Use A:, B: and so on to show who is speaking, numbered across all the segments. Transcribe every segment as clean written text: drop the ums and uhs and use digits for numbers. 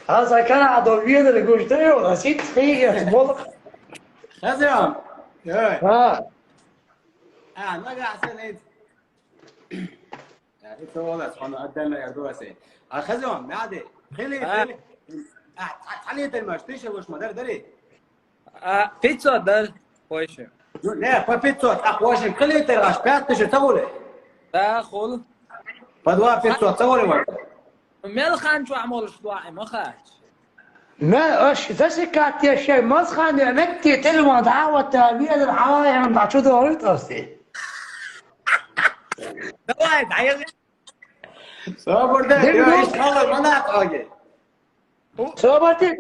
A: هذا كان عدو بيدر قلت له نسيت فيه والله.
B: خزيهم
A: ها
B: ما قاعد سنيد انت والله سبحان الله ادلنا يا دوسي خزيهم ما عادي خلي تعالي الماش تيجي وش مدار دري
C: بيتزا در باشه
B: لا بيتزا اخواشم خلي ترغش بيت تيجي تقولي
C: داخل
B: بدوا بيتزا تقولي وقت
C: مال خانج وعملش دواعي ما خاج
A: ما اش ذسكات يا شيء مسخن نكتي تلمض عاوة بيد الحوايا عند عشود وريت أصلي
C: دواعي عيال
B: صبر ده ايش خلص ما نعطي
A: صوبتي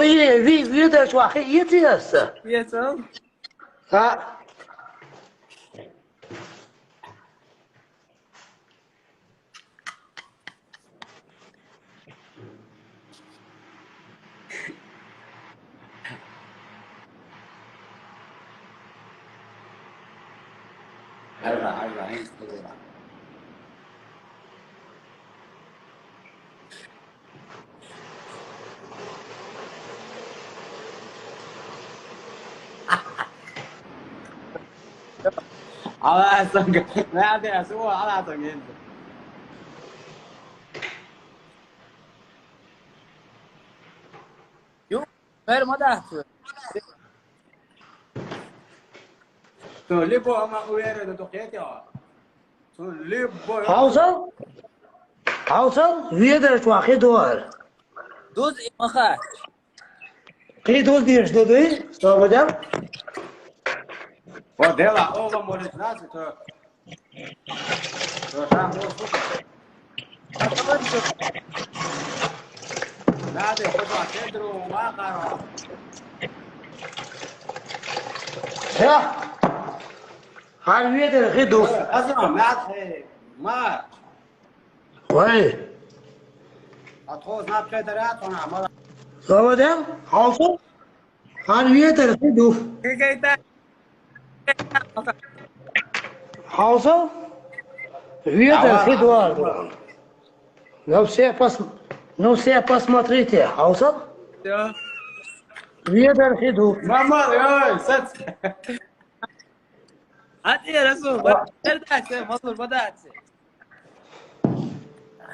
A: هي في فيديو شو أخي يتيسا
C: يسام
A: ها
B: على اسمك ما عاد اسوء على اسمك انت
C: يو غير ما دهت
B: تو ليبو اما وير ده توقيتي تو ليبو
A: حوصل فيديو شو أخي دور
C: دوز ما خاج
A: قي دول ديش دودي صوبتي
B: وديلا اوه مولد ناس تو لا ده خذوا تدرو ما قرا
A: يا هل فيديو خدو
B: اسمع ما عاد ما
A: وين
B: اتخوز ما بقدرات وانا عمال
A: صوبتي حوصل هل فيديو خدو
C: كيتا
A: حوصل فيديو خدو não sei a próxima trite حوصل فيديو خدو
B: ماما يا ست
C: هات يا رسول بدأت مصر بدأت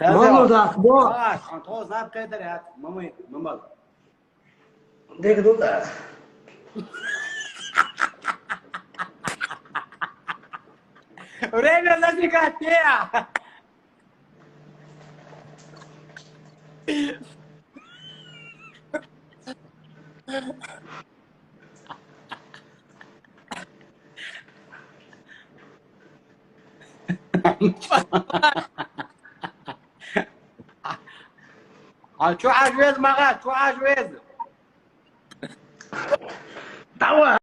A: ماما ده أخبار
B: اتخوز ما بقدرات ماما
A: ديك دودا
B: ورينا الذي كاتيا شو عجوز مغات شو عجوز
A: دعوة